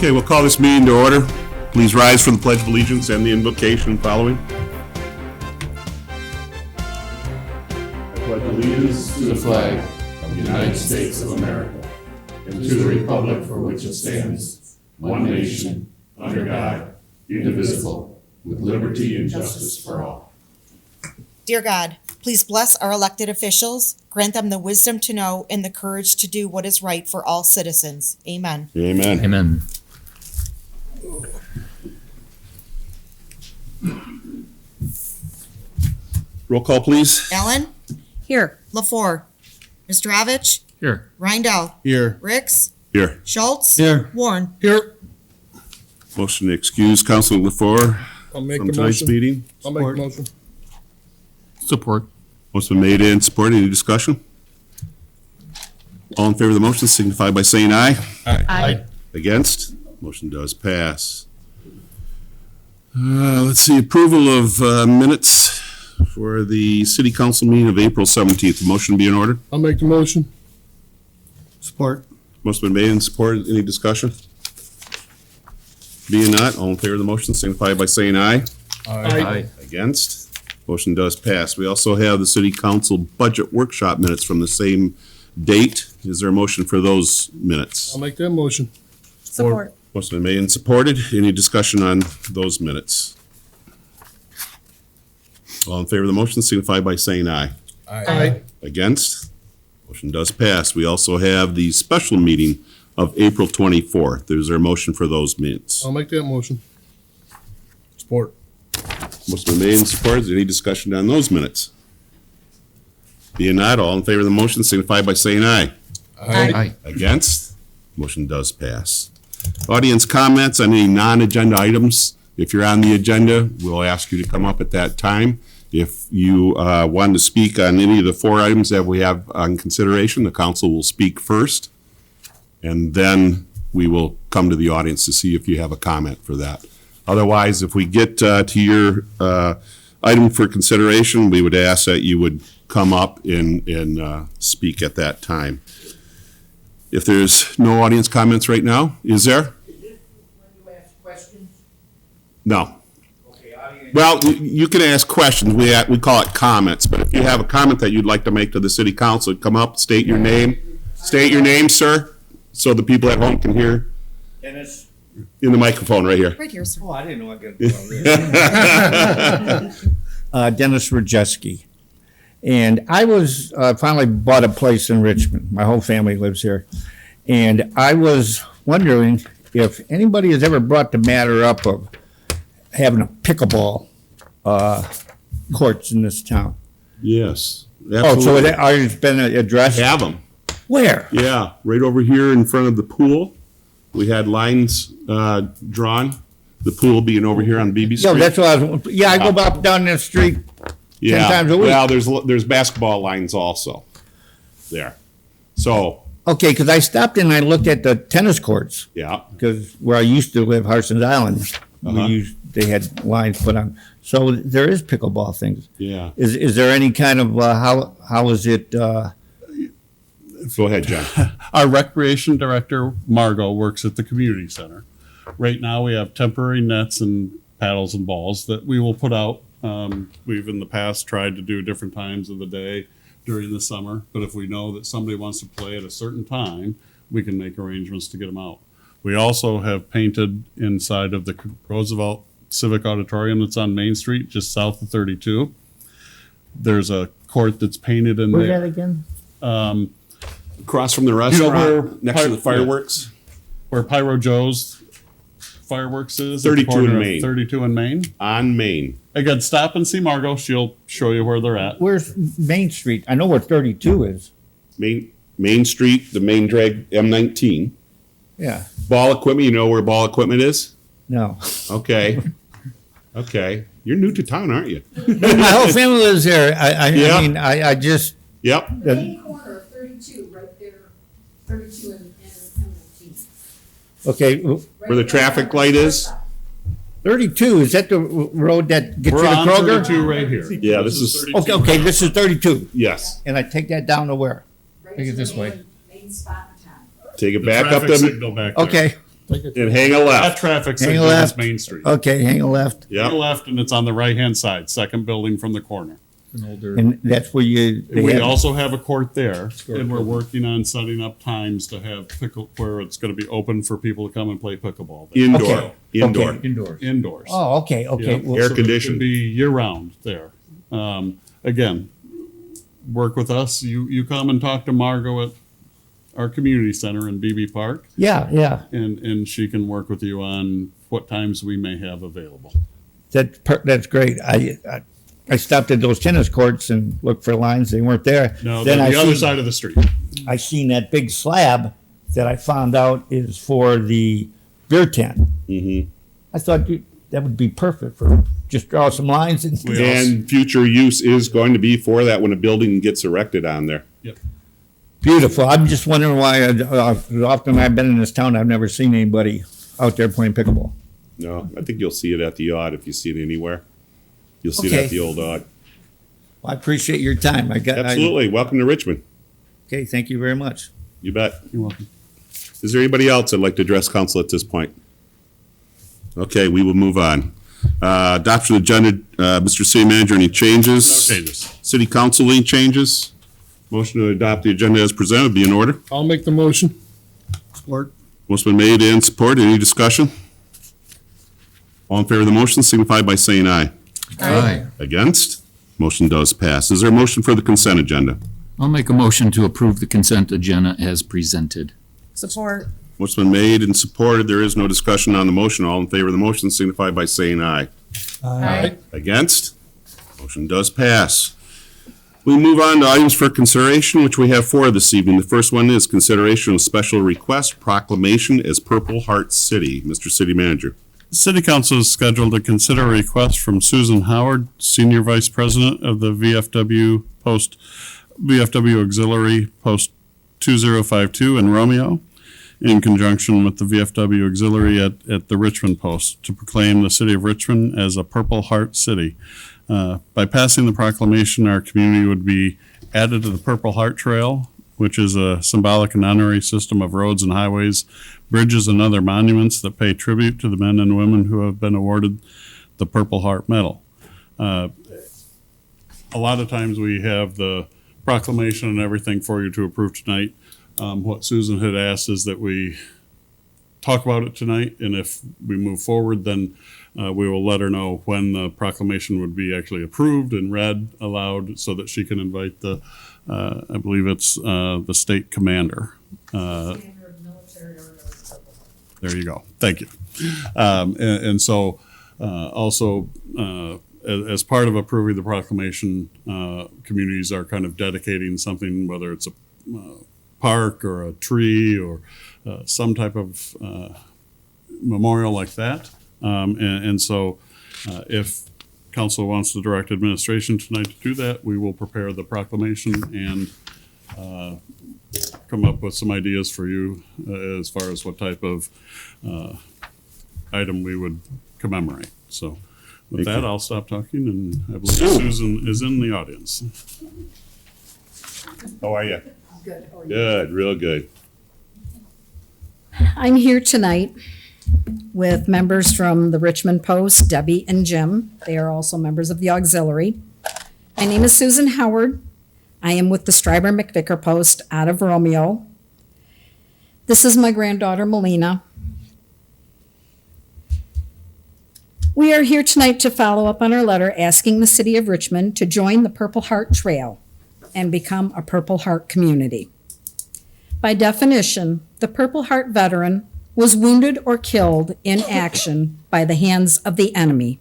Okay, we'll call this meeting to order. Please rise for the Pledge of Allegiance and the invocation following. I pledge allegiance to the flag of the United States of America and to the republic for which it stands, one nation, under God, indivisible, with liberty and justice for all. Dear God, please bless our elected officials, grant them the wisdom to know and the courage to do what is right for all citizens. Amen. Amen. Amen. Roll call, please. Allen? Here. LaFour? Mr. Here. Rindell? Here. Ricks? Here. Schultz? Here. Warren? Here. Motion to excuse Councilman LaFour I'll make from the tonight's motion. meeting. I'll make the motion. Support. Motion been made and supported. Any discussion? All in favor of the motion signify by saying aye. Aye. Against? Motion does pass. Let's see, approval of minutes for the city council meeting of April 17th. Motion be in order. I'll make the motion. Support. Motion been made and supported. Any discussion? Being not, all in favor of the motion signify by saying aye. Aye. Against? Motion does pass. We also have the city council budget workshop minutes from the same date. Is there a motion for those minutes? I'll make that motion. Support. Motion been made and supported. Any discussion on those minutes? All in favor of the motion signify by saying aye. Aye. Against? Motion does pass. We also have the special meeting of April 24th. Is there a motion for those minutes? I'll make that motion. Support. Motion been made and supported. Is there any discussion on those minutes? Being not, all in favor of the motion signify by saying aye. Aye. Against? Motion does pass. Audience comments on any non-agenda items. If you're on the agenda, we'll ask you to come up at that time. If you want to speak on any of the four items that we have on consideration, the council will speak first. And then we will come to the audience to see if you have a comment for that. Otherwise, if we get to your item for consideration, we would ask that you would come up and speak at that time. If there's no audience comments right now, is there? Is this when you ask questions? No. Okay, audience. Well, you can ask questions. We call it comments, but if you have a comment that you'd like to make to the city council, come up, state your name. State your name, sir, so the people at home can hear Dennis? in the microphone right here. Right here, sir. Oh, I didn't know I got this. Dennis Rajewski. And I was, finally bought a place in Richmond. My whole family lives here. And I was wondering if anybody has ever brought the matter up of having a pickleball courts in this town. Yes. Oh, so it already been addressed? Have them. Where? Yeah, right over here in front of the pool. We had lines drawn, the pool being over here on BB Street. Yeah, that's what I was, yeah, I go up down the street. Yeah, times a week. well, there's basketball lines also there. So, Okay, because I stopped in and I looked at the tennis courts. yeah, Because where I used to live, Harson's Island, they had lines put on. So there is pickleball things. yeah. Is there any kind of, how is it, Go ahead, John. Our recreation director, Margot, works at the community center. Right now, we have temporary nets and paddles and balls that we will put out. We've in the past tried to do different times of the day during the summer, but if we know that somebody wants to play at a certain time, we can make arrangements to get them out. We also have painted inside of the Roosevelt Civic Auditorium that's on Main Street, just south of 32. There's a court that's painted in where's that there. again? Across from the where restaurant, next to the yeah. fireworks. Where Pyro Joe's fireworks is. at the 32 corner in of Maine. 32 in Maine. On Main. Again, stop and see Margot. She'll show you where they're at. Where's Main Street? I know where 32 is. Main Street, the main drag M19. Yeah, Ball equipment, you know where ball equipment is? no. Okay. Okay. You're new to town, aren't you? My whole family lives there. Yeah. I mean, I just, Yep. Main corner of 32, right there, 32 and M19. okay, Where the traffic light is? 32, is that the road that gets you We're to on Kroger? 32 right here. Yeah, this is- 32. Okay, this is 32. Yes. And I take that down to where? Right Take it to this the way. main spot in town. Take it The back up traffic to, signal back there. Okay, And hang a That left. traffic Hang a signal is left. Main Street. Okay, hang a left, Hang a Yep. left, and it's on the right-hand side, second building from the corner. An older. and that's where you. they We have- also have a court there, and we're working on setting up times to have where it's gonna be open for people to come and play pickleball there. Indoor. Okay. Indoor. Okay. Indoors. Indoors. Oh, okay, okay. Yeah. Well, Air So it conditioned. should be year-round there. Again, work with us. You come and talk to Margot at our community center in BB Park, yeah, yeah. and she can work with you on what times we may have available. That's great. I stopped at those tennis courts and looked for lines. They weren't there. No, Then the I other seen- side of the street. I seen that big slab that I found out is for the beer tent. Mhm. I thought that would be perfect for just draw some lines and. We also- And future use is going to be for that when a building gets erected on there. Beautiful. I'm just wondering why, often I've been in this town, I've never seen anybody out there playing pickleball. No, I think you'll see it at the Odd if you see it anywhere. You'll see it Okay. at the old Odd. I appreciate your time. Absolutely. Welcome to Richmond. Okay, thank you very much. You bet. You're welcome. Is there anybody else that'd like to address council at this point? Okay, we will move on. Adoption agenda, Mr. City Manager, any changes? No changes. City Council, any changes? Motion to adopt the agenda as presented be in order. I'll make the motion. Support. Motion been made and supported. Any discussion? All in favor of the motion signify by saying aye. Aye. Against? Motion does pass. Is there a motion for the consent agenda? I'll make a motion to approve the consent agenda as presented. Support. Motion been made and supported. There is no discussion on the motion. All in favor of the motion signify by saying aye. Aye. Against? Motion does pass. We move on to items for consideration, which we have four this evening. The first one is consideration of special request proclamation as Purple Heart City. Mr. City Manager. City Council is scheduled to consider a request from Susan Howard, Senior Vice President of the VFW Auxiliary Post 2052 in Romeo, in conjunction with the VFW Auxiliary at the Richmond Post, to proclaim the city of Richmond as a Purple Heart City. By passing the proclamation, our community would be added to the Purple Heart Trail, which is a symbolic and honorary system of roads and highways, bridges, and other monuments that pay tribute to the men and women who have been awarded the Purple Heart Medal. A lot of times we have the proclamation and everything for you to approve tonight. What Susan had asked is that we talk about it tonight, and if we move forward, then we will let her know when the proclamation would be actually approved and read aloud so that she can invite the, I believe it's the state commander. There you go. Thank you. And so also, as part of approving the proclamation, communities are kind of dedicating something, whether it's a park or a tree or some type of memorial like that. And so if council wants to direct administration tonight to do that, we will prepare the proclamation and come up with some ideas for you as far as what type of item we would commemorate. So with Thank that, you. I'll stop talking, and I believe Susan is in the audience. How are you? Good. How are you? Good, real good. I'm here tonight with members from the Richmond Post, Debbie and Jim. They are also members of the auxiliary. My name is Susan Howard. I am with the Stryber McVicker Post out of Romeo. This is my granddaughter, Melina. We are here tonight to follow up on our letter asking the city of Richmond to join the Purple Heart Trail and become a Purple Heart community. By definition, the Purple Heart veteran was wounded or killed in action by the hands of the enemy.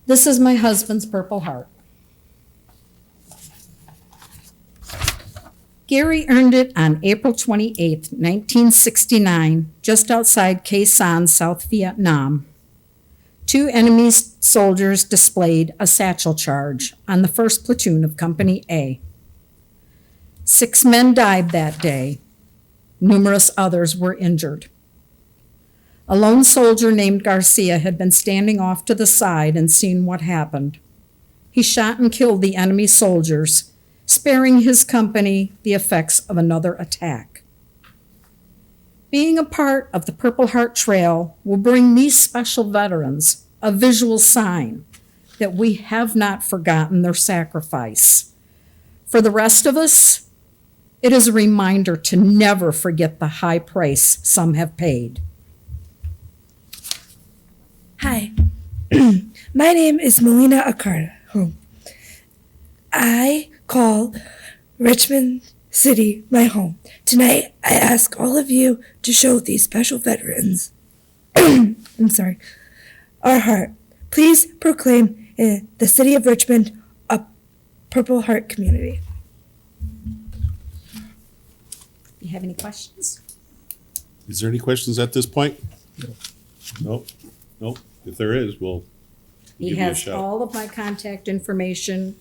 This is my husband's Purple Heart. Gary earned it on April 28, 1969, just outside Khe Sanh, South Vietnam. 2 enemy soldiers displayed a satchel charge on the 1st Platoon of Company A. 6 men died that day. Numerous others were injured. A lone soldier named Garcia had been standing off to the side and seen what happened. He shot and killed the enemy soldiers, sparing his company the effects of another attack. Being a part of the Purple Heart Trail will bring these special veterans a visual sign that we have not forgotten their sacrifice. For the rest of us, it is a reminder to never forget the high price some have paid. Hi, my name is Melina Akarda. I call Richmond City my home. Tonight, I ask all of you to show these special veterans, our heart. Please proclaim in the city of Richmond a Purple Heart community. You have any questions? Is there any questions at this point? Nope. Nope. If there is, we'll He give you a has shout. all of my contact information.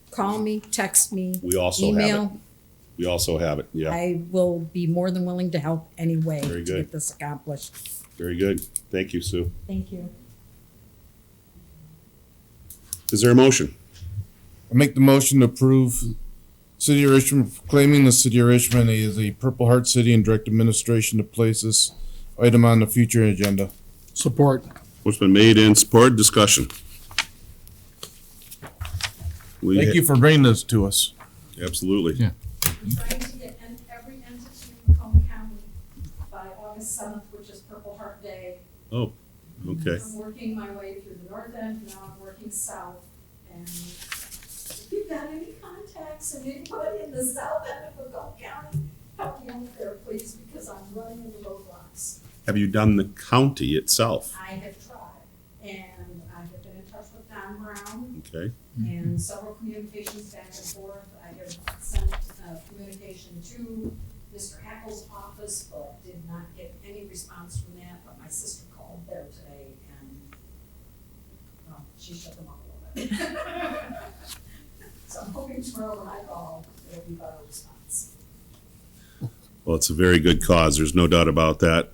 Call me, text me, We also have it. email. We also have it. Yeah, I will be more than willing to help any way Very to good. get this accomplished. very good. Thank you, Sue. Thank you. Is there a motion? I make the motion to approve City of Richmond proclaiming the City of Richmond as a Purple Heart City and direct administration to place this item on the future agenda. Support. What's been made and supported? Discussion. Thank you for bringing this to us. Absolutely. Yeah. I'm trying to get every entity in Macomb County by August 7th, which is Purple Heart Day. Oh, okay. I'm working my way through the north end, now I'm working south. And if you've got any contacts and anybody in the south end of Macomb County, help me out there, please, because I'm running into roadblocks. Have you done the county itself? I have tried, and I have been in touch with Don Brown Okay. and several communications back and forth. I have sent communication to Mr. Hackle's office, but did not get any response from that. But my sister called there today, and well, she shut them up a little bit. So I'm hoping tomorrow when I call, there'll be better response. Well, it's a very good cause. There's no doubt about that.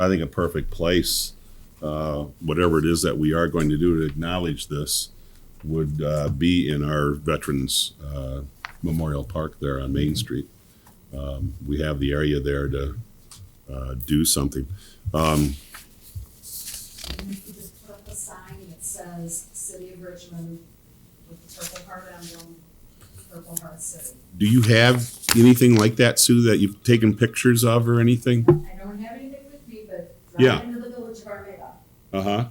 I think a perfect place, whatever it is that we are going to do to acknowledge this, would be in our Veterans Memorial Park there on Main Street. We have the area there to do something. And if you just put up a sign that says City of Richmond with the Purple Heart emblem, Purple Heart City. Do you have anything like that, Sue, that you've taken pictures of or anything? I don't have anything with me, but Yeah. right into the village of Armada, Uh-huh.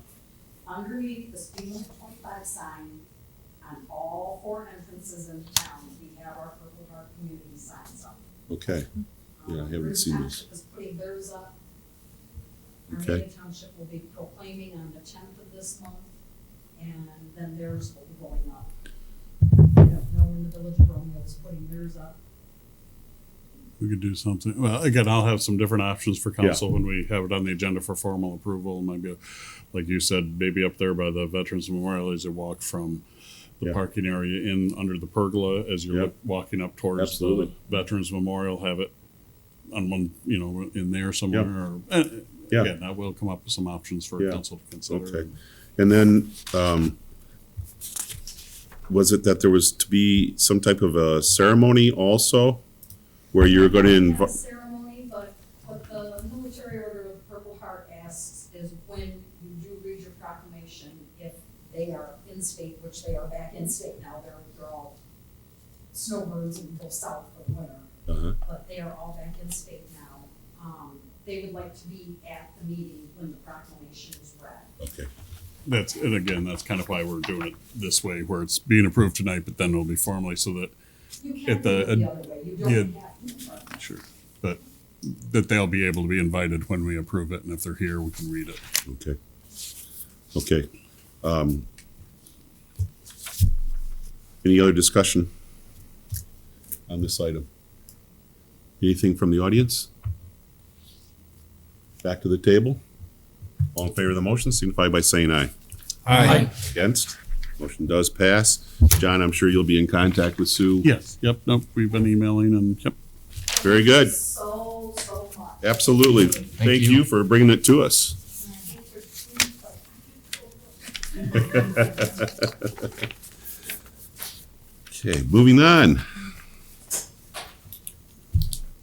underneath the speed limit 25 sign, on all 4 entrances in town, we have our Purple Heart community signs up. Okay. Yeah, I haven't Bruce seen Township is putting theirs up. Okay. Armada Township will be proclaiming on the 10th of this month, and then theirs will be going up. I don't know when the village of Romeo is putting theirs up. We could do something. Well, again, I'll have some different options for council when we have it on the agenda for formal approval. Maybe, like you said, maybe up there by the Veterans Memorial as you walk from the Yeah. parking area in under the pergola as you're Yep. walking up towards Absolutely. the Veterans Memorial, have it on one, in there somewhere. Yep. Or, Yeah. again, I will come up with some options for Yeah. council to consider. Okay. And then, was it that there was to be some type of a ceremony also? Where you're going to Not a invite? ceremony, but what the military order of the Purple Heart asks is when you do read your proclamation, if they are in state, which they are back in state now, they're all snowbirds and go south for the winter, Uh-huh. but they are all back in state now. They would like to be at the meeting when the proclamation is read. Okay. And again, that's kind of why we're doing it this way, where it's being approved tonight, but then it'll be formally so that You At can do it the- the other way, you don't yeah. have to. Sure. But that they'll be able to be invited when we approve it, and if they're here, we can read it. Okay. Okay. Any other discussion on this item? Anything from the audience? Back to the table? All in favor of the motion, signify by saying aye. Aye. Against? Motion does pass. John, I'm sure you'll be in contact with Sue. Yes, yep, nope, we've been emailing and, yep. Very good. So much. Absolutely. Thank you for bringing it to us. Okay, moving on.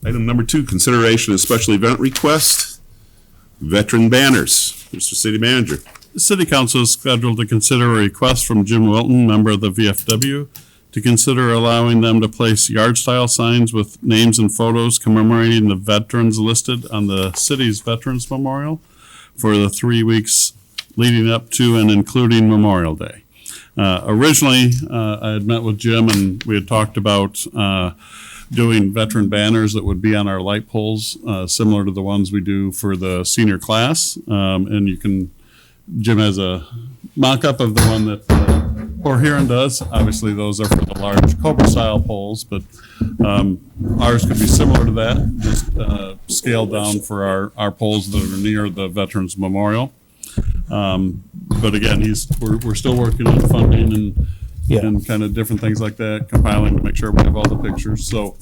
Item number 2, consideration of special event request, veteran banners. Mr. City Manager. The City Council is scheduled to consider a request from Jim Wilton, member of the VFW, to consider allowing them to place yard-style signs with names and photos commemorating the veterans listed on the city's Veterans Memorial for the 3 weeks leading up to and including Memorial Day. Originally, I had met with Jim and we had talked about doing veteran banners that would be on our light poles, similar to the ones we do for the senior class. And Jim has a mock-up of the one that Port Huron does. Obviously, those are for the large Cobra-style poles, but ours could be similar to that, just scaled down for our poles that are near the Veterans Memorial. But again, we're still working on funding and kind of different things like that, compiling to make sure we have all the pictures. So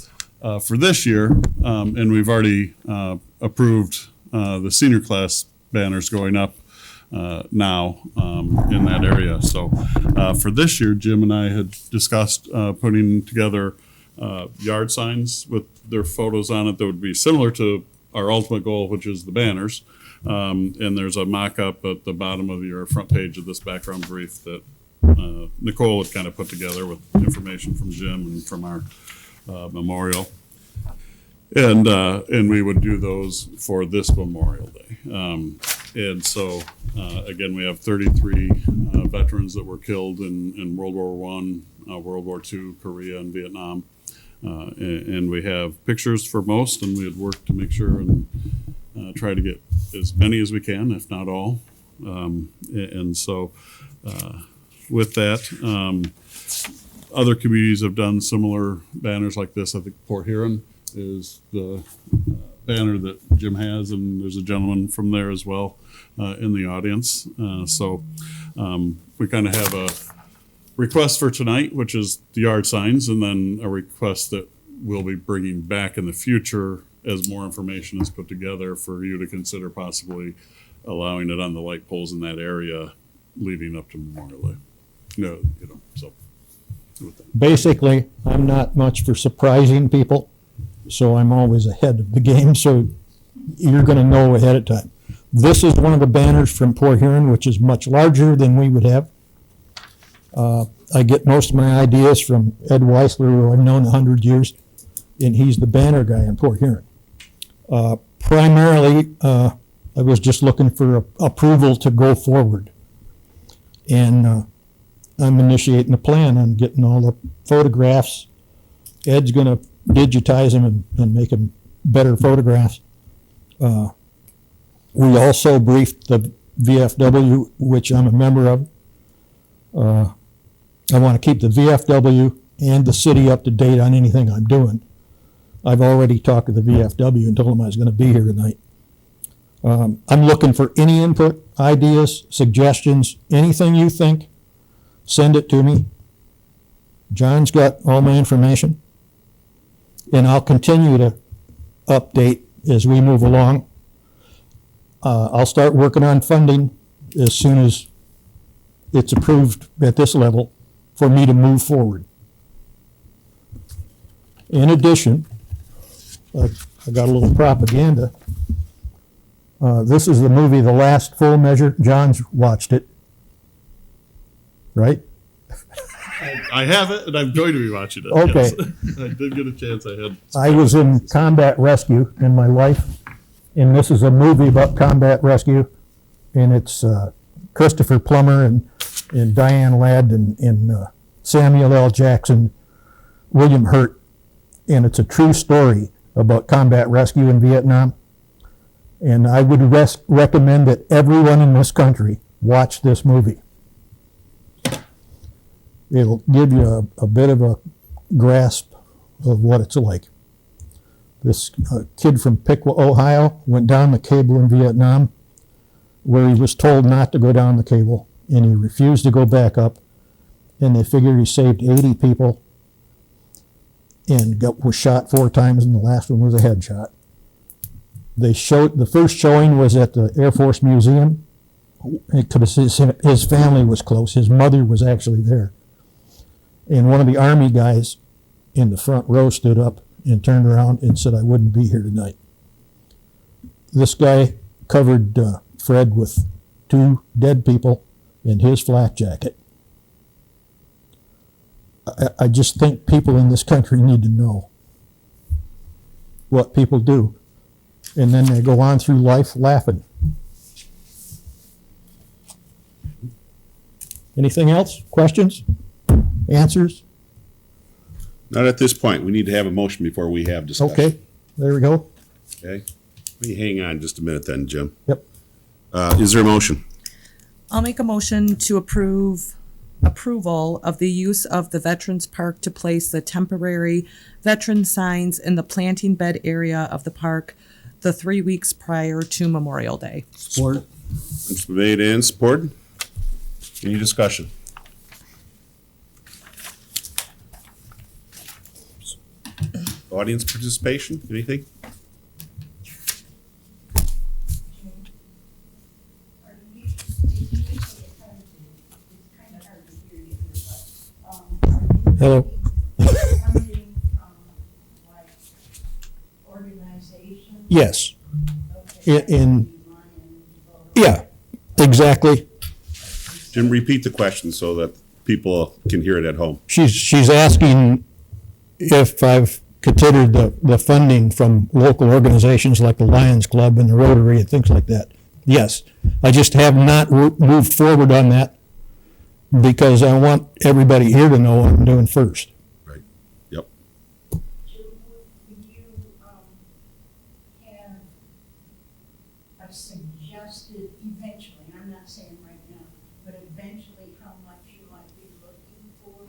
for this year, and we've already approved the senior class banners going up now in that area. So for this year, Jim and I had discussed putting together yard signs with their photos on it that would be similar to our ultimate goal, which is the banners. And there's a mock-up at the bottom of your front page of this background brief that Nicole had kind of put together with information from Jim and from our memorial. And we would do those for this Memorial Day. And so, again, we have 33 veterans that were killed in World War I, World War II, Korea, and Vietnam. And we have pictures for most, and we had worked to make sure and try to get as many as we can, if not all. And so with that, other communities have done similar banners like this. I think Port Huron is the banner that Jim has, and there's a gentleman from there as well in the audience. So we kind of have a request for tonight, which is the yard signs, and then a request that we'll be bringing back in the future as more information is put together for you to consider possibly allowing it on the light poles in that area leading up to Memorial Day. So with that. Basically, I'm not much for surprising people, so I'm always ahead of the game, so you're gonna know ahead of time. This is one of the banners from Port Huron, which is much larger than we would have. I get most of my ideas from Ed Weisler, who I've known 100 years, and he's the banner guy in Port Huron. Primarily, I was just looking for approval to go forward. And I'm initiating a plan on getting all the photographs. Ed's gonna digitize them and make them better photographs. We also briefed the VFW, which I'm a member of. I want to keep the VFW and the city up to date on anything I'm doing. I've already talked to the VFW and told them I was going to be here tonight. I'm looking for any input, ideas, suggestions, anything you think, send it to me. John's got all my information, and I'll continue to update as we move along. I'll start working on funding as soon as it's approved at this level for me to move forward. In addition, I got a little propaganda. This is the movie The Last Full Measure. John's watched it, right? I have it, and I'm going to be watching it. Okay. Yes. I did get a chance. I was in combat rescue in my life, and this is a movie about combat rescue, and it's Christopher Plummer and Diane Ladd and Samuel L. Jackson, William Hurt, and it's a true story about combat rescue in Vietnam. And I would recommend that everyone in this country watch this movie. It'll give you a bit of a grasp of what it's like. This kid from Piqua, Ohio, went down the cable in Vietnam, where he was told not to go down the cable, and he refused to go back up, and they figured he saved 80 people and was shot 4 times, and the last one was a headshot. The first showing was at the Air Force Museum, because his family was close. His mother was actually there. And one of the Army guys in the front row stood up and turned around and said I wouldn't be here tonight. This guy covered Fred with 2 dead people in his flak jacket. I just think people in this country need to know what people do. And then they go on through life laughing. Anything else? Questions? Answers? Not at this point. We need to have a motion before we have discussion. Okay, there we go. Okay. Let me hang on just a minute then, Jim. Yep. Is there a motion? I'll make a motion to approval of the use of the Veterans Park to place the temporary veteran signs in the planting bed area of the park the 3 weeks prior to Memorial Day. Support. It's been made and supported. Any discussion? Audience participation, anything? Hello. Yes. Yeah, exactly. Jim, repeat the question so that people can hear it at home. She's asking if I've considered the funding from local organizations like the Lions Club and the Rotary and things like that. Yes, I just have not moved forward on that because I want everybody here to know what I'm doing first. Right. Yep. Would you have a suggested eventually, I'm not saying right now, but eventually how much you might be looking for?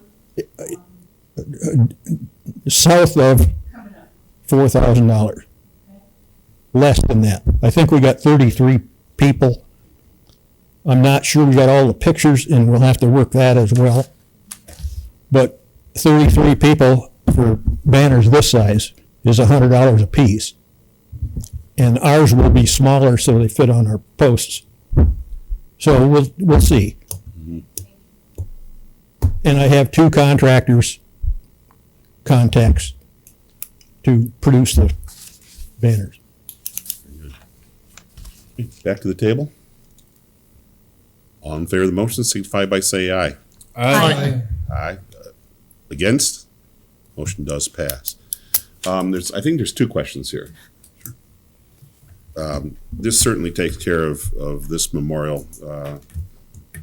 South of Coming up. $4,000. Less than that. I think we got 33 people. I'm not sure we got all the pictures, and we'll have to work that as well. But 33 people for banners this size is $100 a piece. And ours will be smaller so they fit on our posts. So we'll see. And I have 2 contractors contacts to produce the banners. Back to the table. All in favor of the motion, signify by say aye. Aye. Aye. Against? Motion does pass. I think there's 2 questions here. This certainly takes care of this memorial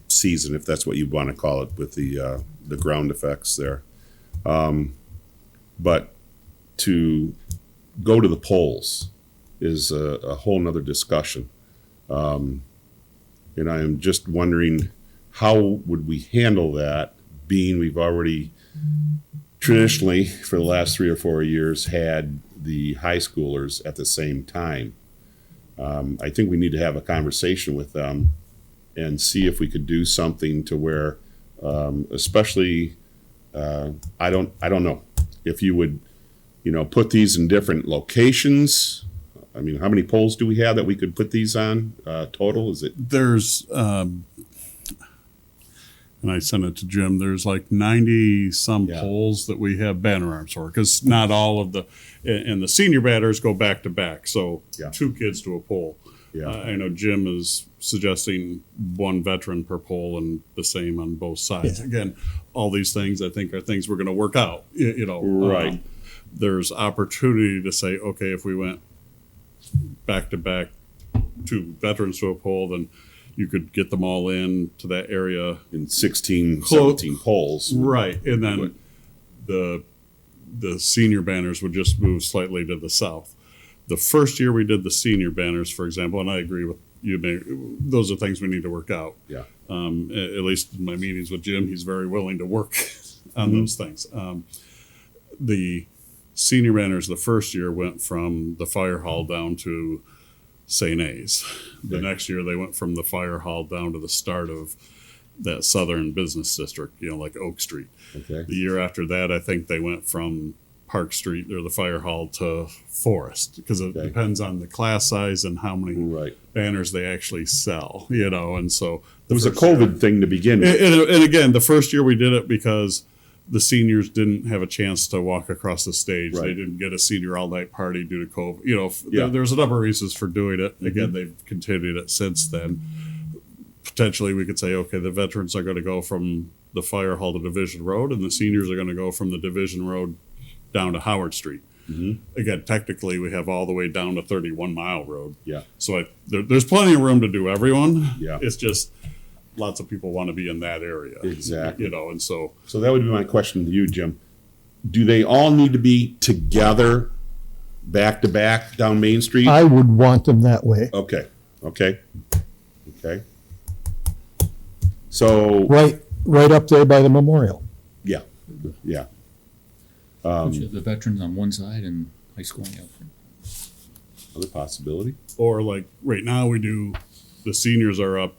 season, if that's what you want to call it, with the ground effects there. But to go to the polls is a whole nother discussion. And I am just wondering, how would we handle that, being we've already traditionally, for the last 3 or 4 years, had the high schoolers at the same time. I think we need to have a conversation with them and see if we could do something to where, especially, I don't know, if you would, put these in different locations. I mean, how many polls do we have that we could put these on total? Is it? There's, and I sent it to Jim, there's like 90 some polls that we have banner arms for, because not all of and the senior banners go back to back. So 2 kids to a pole. Yeah. I know Jim is suggesting 1 veteran per pole and the same on both sides. Yeah. Again, all these things I think are things we're going to work out, Right. There's opportunity to say, okay, if we went back to back 2 veterans to a pole, then you could get them all in to that area In 16, 17 polls. right, and then the senior banners would just move slightly to the south. The first year we did the senior banners, for example, and I agree with you, those are things we need to work out. Yeah. At least in my meetings with Jim, he's very willing to work on those things. The senior banners the first year went from the fire hall down to St. A's. The next year they went from the fire hall down to the start of that southern business district, like Oak Street. Okay. The year after that, I think they went from Park Street or the fire hall to Forest, because it depends on the class size and how many banners they actually sell, and so It was a COVID thing to begin with. And again, the first year we did it because the seniors didn't have a chance to walk across the stage. Right. They didn't get a senior all night party due to COVID. You know, Yeah. there's a number of reasons for doing it. Again, they've continued it since then. Potentially, we could say, okay, the veterans are going to go from the fire hall to Division Road, and the seniors are going to go from the Division Road down to Howard Street. Again, technically, we have all the way down to 31 Mile Road. Yeah. So there's plenty of room to do everyone. Yeah. It's just lots of people want to be in that area. Exactly. You know, and so So that would be my question to you, Jim. Do they all need to be together, back to back down Main Street? I would want them that way, Okay, okay, okay. So, right up there by the memorial. yeah, yeah. Which have the veterans on one side and high school on the other. Other possibility? or like right now we do, the seniors are up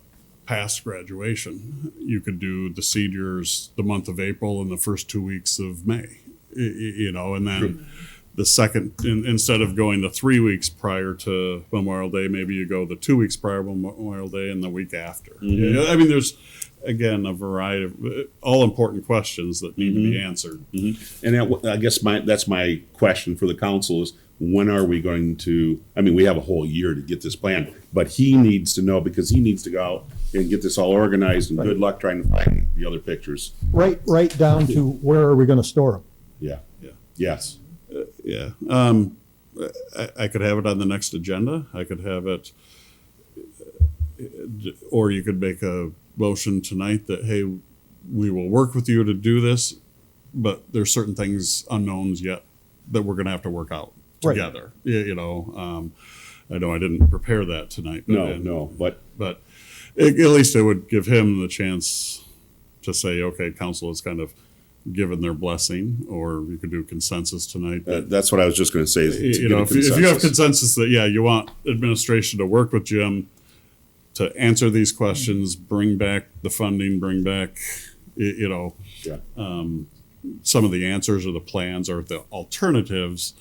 past graduation. You could do the seniors the month of April and the first 2 weeks of May, you know, and then the second, instead of going the 3 weeks prior to Memorial Day, maybe you go the 2 weeks prior to Memorial Day and the week after. Yeah, I mean, there's, again, a variety of all important questions that need to be answered. And I guess that's my question for the council is, when are we going to, I mean, we have a whole year to get this planned, but he needs to know because he needs to go out and get this all organized, and good luck trying to find the other pictures. Right down to where are we gonna store them? Yeah. Yeah. Yes. Yeah. I could have it on the next agenda. I could have it, or you could make a motion tonight that, hey, we will work with you to do this, but there's certain things unknowns yet that we're going to have to work out Right. together. You know, I know I didn't prepare that tonight. But But at least it would give him the chance to say, okay, council has kind of given their blessing, or you could do consensus tonight. that's what I was just going to say. Is to You get know, a if you have consensus. consensus that, yeah, you want administration to work with Jim to answer these questions, bring back the funding, bring back, you know, Yeah. some of the answers or the plans or the alternatives,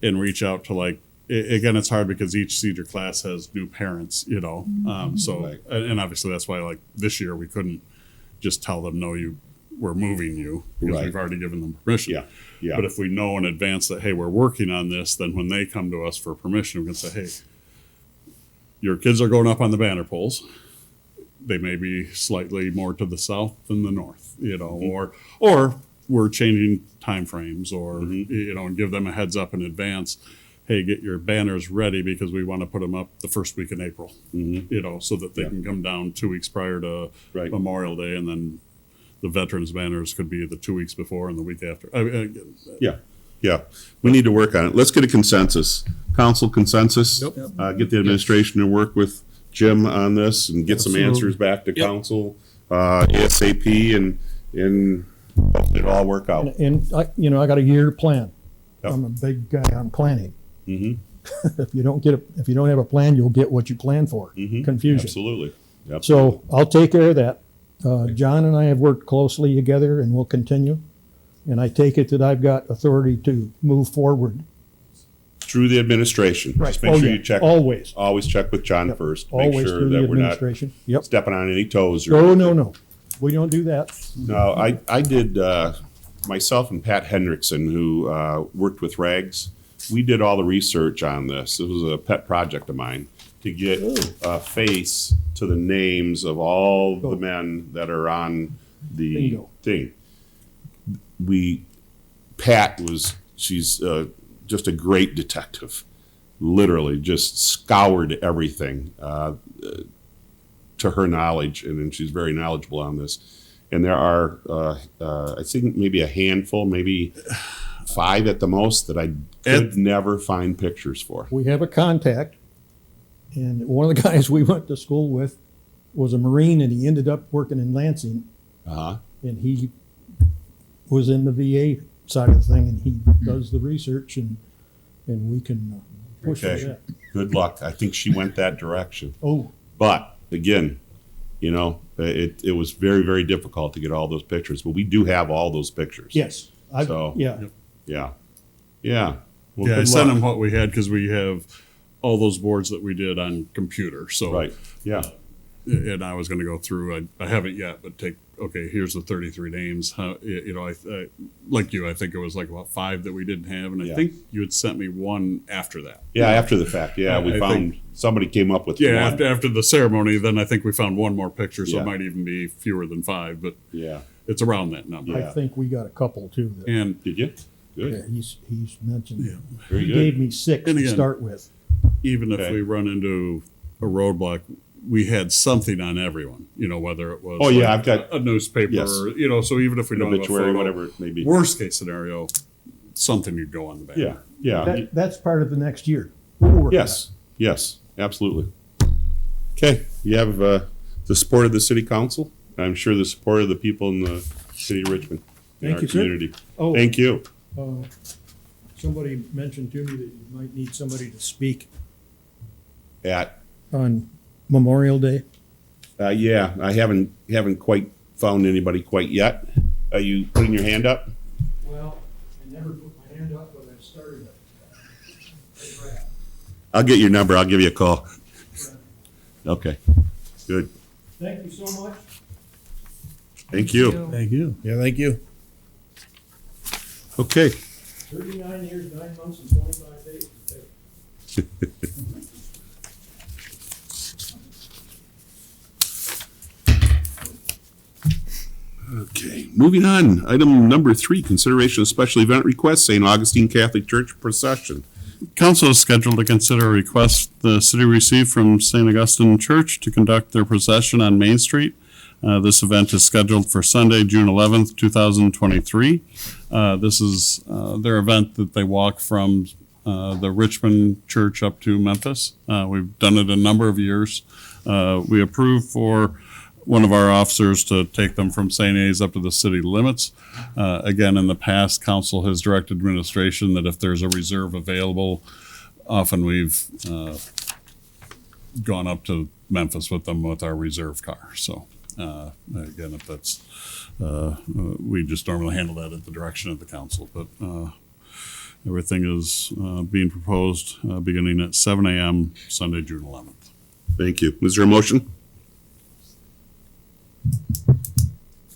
and reach out to, like, again, it's hard because each senior class has new parents, you know, so, Right. and obviously that's why, like, this year we couldn't just tell them, no, we're moving you, because Right. we've already given them permission. Yeah, yeah. But if we know in advance that, hey, we're working on this, then when they come to us for permission, we can say, hey, your kids are going up on the banner poles. They may be slightly more to the south than the north, you know, or we're changing timeframes, or, you know, and give them a heads up in advance. Hey, get your banners ready because we want to put them up the first week in April, you know, so that they Yeah. can come down 2 weeks prior to Right. Memorial Day, and then the veterans banners could be the 2 weeks before and the week after. Yeah, yeah. We need to work on it. Let's get a consensus. Council consensus. Get the administration to work with Jim on this and get some answers back to council, ASAP, and hopefully it'll all work out. And I got a year plan. Yep. I'm a big guy on planning. If you don't have a plan, you'll get what you plan for. Confusion. Absolutely. So I'll take care of that. John and I have worked closely together and will continue. And I take it that I've got authority to move forward. Through the administration. Just make Oh, sure yeah. you check. Always. Always check with John first. Make Always sure through the that we're not administration. Yep. stepping on any toes. Oh, no. We don't do that. No, I did, myself and Pat Hendrickson, who worked with RAGS, we did all the research on this. It was a pet project of mine to get a face to the names of all the men that are on the Bingo. thing. Pat she's just a great detective. Literally just scoured everything to her knowledge, and then she's very knowledgeable on this. And there are, I think, maybe a handful, maybe 5 at the most, that I could never find pictures for. We have a contact. And one of the guys we went to school with was a Marine, and he ended up working in Lansing. Uh-huh. And he was in the VA side of the thing, and he does the research, and we can push for Okay. that. Good luck. I think she went that direction. Oh, But again, you know, it was very, very difficult to get all those pictures, but we do have all those pictures. yes. So- Yeah. Yeah. Yeah. Well, Yeah, I good sent luck. them what we had because we have all those boards that we did on computer. So Right. Yeah. and I was going to go through. I haven't yet, but okay. Here's the 33 names. How, I like you. I think it was like about 5 that we didn't have, and I think you had sent me one after that. Yeah, after the fact. Yeah, we found somebody came up with Yeah, one. after the ceremony, then I think we found one more picture, so Yeah. it might even be fewer than 5, but Yeah. it's around that number. Yeah. I think we got a couple too. That, And Did you? Good. yeah, he's mentioned. Very He good. gave me 6 And to again- start with. even if Okay. we run into a roadblock, we had something on everyone, whether it was Oh, yeah, I've got- a newspaper, Yes. or, so even if we An don't have a obituary, photo, whatever it may be. worst case scenario, something you'd go on the back. Yeah. Yeah. That's part of the next year. We'll work on Yes. Yes. Absolutely. Okay. You have the support of the city council. I'm sure the support of the people in the city of Richmond, in Thank our you, sir. community. Oh. Thank you. that. Somebody mentioned to me that you might need somebody to speak At on Memorial Day. yeah, I haven't quite found anybody quite yet. Are you putting your hand up? Well, I never put my hand up, but I started it. I'll get your number. I'll give you a call. Okay. Good. Thank you so much. Thank you. Thank you. Yeah, thank you. Okay. 39 years, 9 months, and 25 days. Okay, moving on. Item number 3, consideration of special event request, St. Augustine Catholic Church procession. Council is scheduled to consider a request the city received from St. Augustine Church to conduct their procession on Main Street. This event is scheduled for Sunday, June 11th, 2023. This is their event that they walk from the Richmond Church up to Memphis. We've done it a number of years. We approved for one of our officers to take them from St. A's up to the city limits. Again, in the past, council has directed administration that if there's a reserve available, often we've gone up to Memphis with them with our reserve car. So again, if that's, we just normally handle that at the direction of the council. But everything is being proposed beginning at 7 a.m. Sunday, June 11th. Thank you. Is there a motion?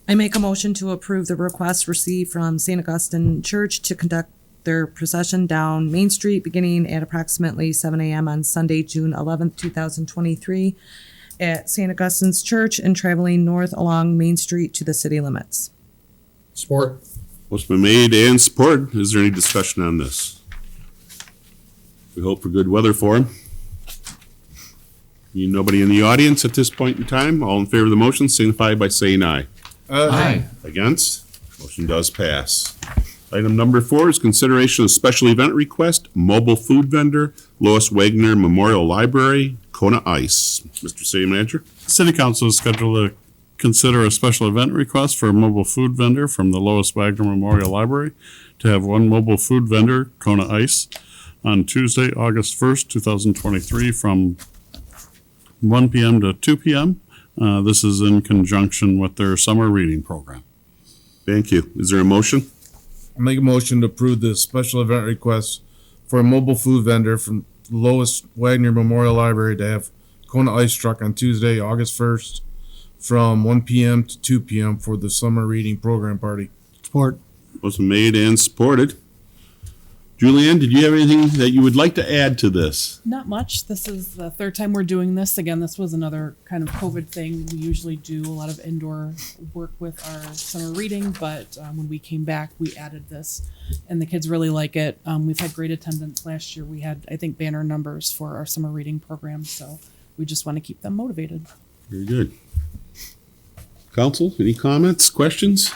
I make a motion to approve the request received from St. Augustine Church to conduct their procession down Main Street beginning at approximately 7 a.m. on Sunday, June 11th, 2023 at St. Augustine's Church and traveling north along Main Street to the city limits. Support. Motion been made and supported. Is there any discussion on this? We hope for good weather for him. Nobody in the audience at this point in time? All in favor of the motion signify by saying aye. Aye. Against? Motion does pass. Item number 4 is consideration of special event request, mobile food vendor, Lois Wagner Memorial Library, Kona Ice. Mr. City Manager? City Council is scheduled to consider a special event request for a mobile food vendor from the Lois Wagner Memorial Library to have one mobile food vendor, Kona Ice, on Tuesday, August 1st, 2023 from 1 p.m. to 2 p.m. This is in conjunction with their summer reading program. Thank you. Is there a motion? I make a motion to approve the special event request for a mobile food vendor from Lois Wagner Memorial Library to have Kona Ice truck on Tuesday, August 1st from 1 p.m. to 2 p.m. for the summer reading program party. Support. Motion made and supported. Julianne, did you have anything that you would like to add to this? Not much. This is the 3rd time we're doing this. Again, this was another kind of COVID thing. We usually do a lot of indoor work with our summer reading, but when we came back, we added this, and the kids really like it. We've had great attendance last year. We had, I think, banner numbers for our summer reading program, so we just want to keep them motivated. Very good. Council, any comments, questions?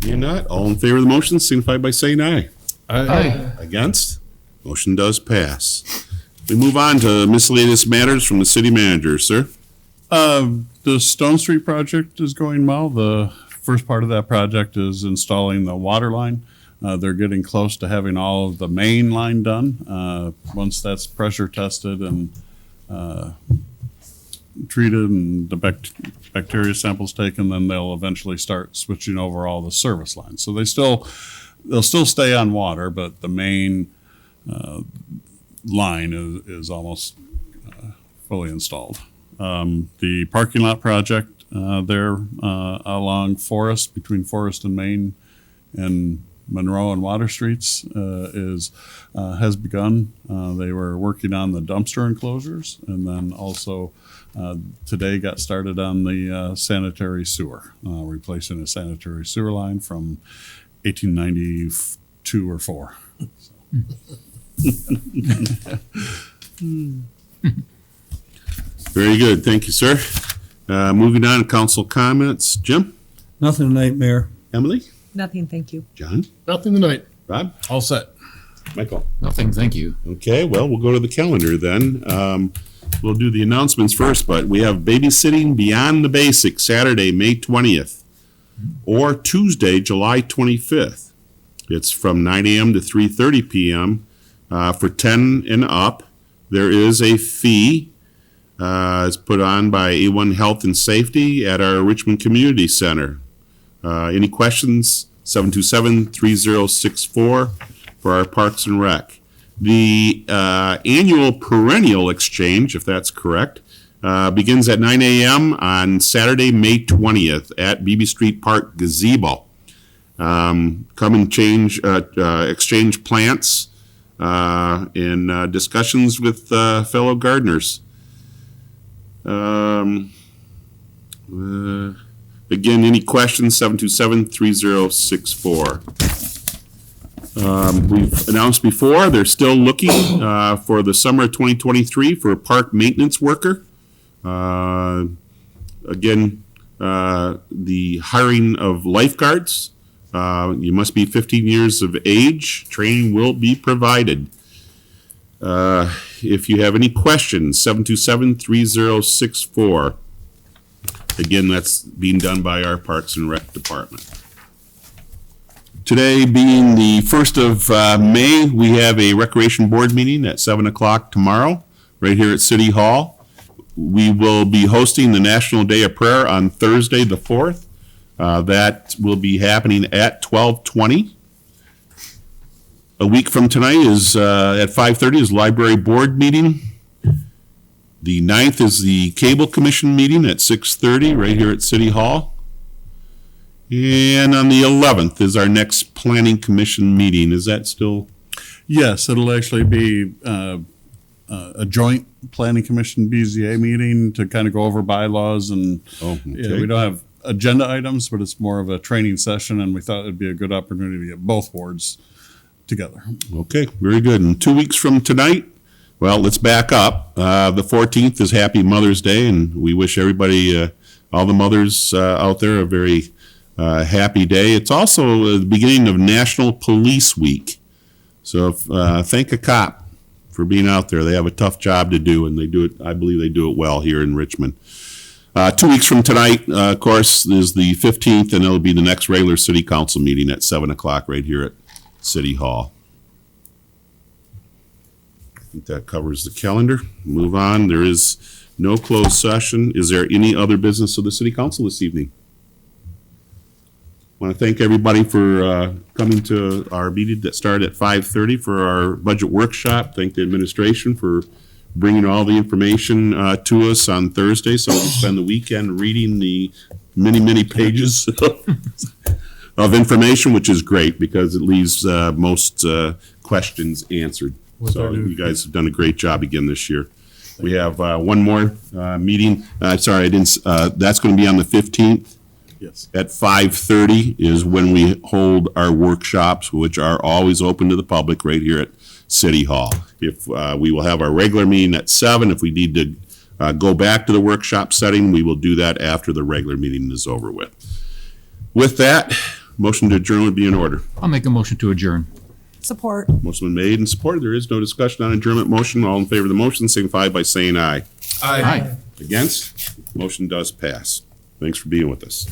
You're not. All in favor of the motion signify by saying aye. Aye. Against? Motion does pass. We move on to miscellaneous matters from the city manager, sir. The Stone Street project is going well. The first part of that project is installing the water line. They're getting close to having all of the main line done. Once that's pressure tested and treated and the bacteria samples taken, then they'll eventually start switching over all the service lines. So they'll still stay on water, but the main line is almost fully installed. The parking lot project there along Forest, between Forest and Main and Monroe and Water Streets has begun. They were working on the dumpster enclosures, and then also today got started on the sanitary sewer, replacing a sanitary sewer line from 1892 or 4. Very good. Thank you, sir. Moving on to council comments. Jim? Nothing tonight, Mayor. Emily? Nothing, thank you. John? Nothing tonight. Rob? All set. Michael? Nothing, thank you. Okay, well, we'll go to the calendar then. We'll do the announcements first, but we have babysitting Beyond the Basics, Saturday, May 20th, or Tuesday, July 25th. It's from 9 a.m. to 3:30 p.m. For 10 and up. There is a fee. It's put on by A1 Health and Safety at our Richmond Community Center. Any questions? 727-3064 for our Parks and Rec. The annual perennial exchange, if that's correct, begins at 9 a.m. on Saturday, May 20th at Beebe Street Park Gazebo. Come and exchange plants in discussions with fellow gardeners. Again, any questions, 727-3064. We've announced before, they're still looking for the summer of 2023 for a park maintenance worker. Again, the hiring of lifeguards. You must be 15 years of age. Training will be provided. If you have any questions, 727-3064. Again, that's being done by our Parks and Rec Department. Today being the 1st of May, we have a Recreation Board meeting at 7 o'clock tomorrow, right here at City Hall. We will be hosting the National Day of Prayer on Thursday the 4th. That will be happening at 12:20. A week from tonight is at 5:30 is Library Board meeting. The 9th is the Cable Commission meeting at 6:30 right here at City Hall. And on the 11th is our next Planning Commission meeting. Is that still? Yes, it'll actually be a joint Planning Commission BZA meeting to kind of go over bylaws and yeah, we don't have agenda items, but it's more of a training session, and we thought it'd be a good opportunity to get both boards together. Okay, very good. And 2 weeks from tonight, well, let's back up. The 14th is Happy Mother's Day, and we wish everybody, all the mothers out there, a very happy day. It's also the beginning of National Police Week. So thank a cop for being out there. They have a tough job to do, and they do it, I believe they do it well here in Richmond. 2 weeks from tonight, of course, is the 15th, and it'll be the next regular city council meeting at 7 o'clock right here at City Hall. I think that covers the calendar. Move on. There is no closed session. Is there any other business of the city council this evening? I want to thank everybody for coming to our meeting that started at 5:30 for our budget workshop. Thank the administration for bringing all the information to us on Thursday, so we can spend the weekend reading the many, many pages of information, which is great because it leaves most questions answered. So you guys have done a great job again this year. We have one more meeting. Sorry, I didn't. That's going to be on the 15th. Yes. At 5:30 is when we hold our workshops, which are always open to the public right here at City Hall. If we will have our regular meeting at 7. If we need to go back to the workshop setting, we will do that after the regular meeting is over with. With that, motion to adjourn would be in order. I'll make a motion to adjourn. Support. Motion been made and supported. There is no discussion on adjournment motion. All in favor of the motion signify by saying aye. Aye. Against? Motion does pass. Thanks for being with us.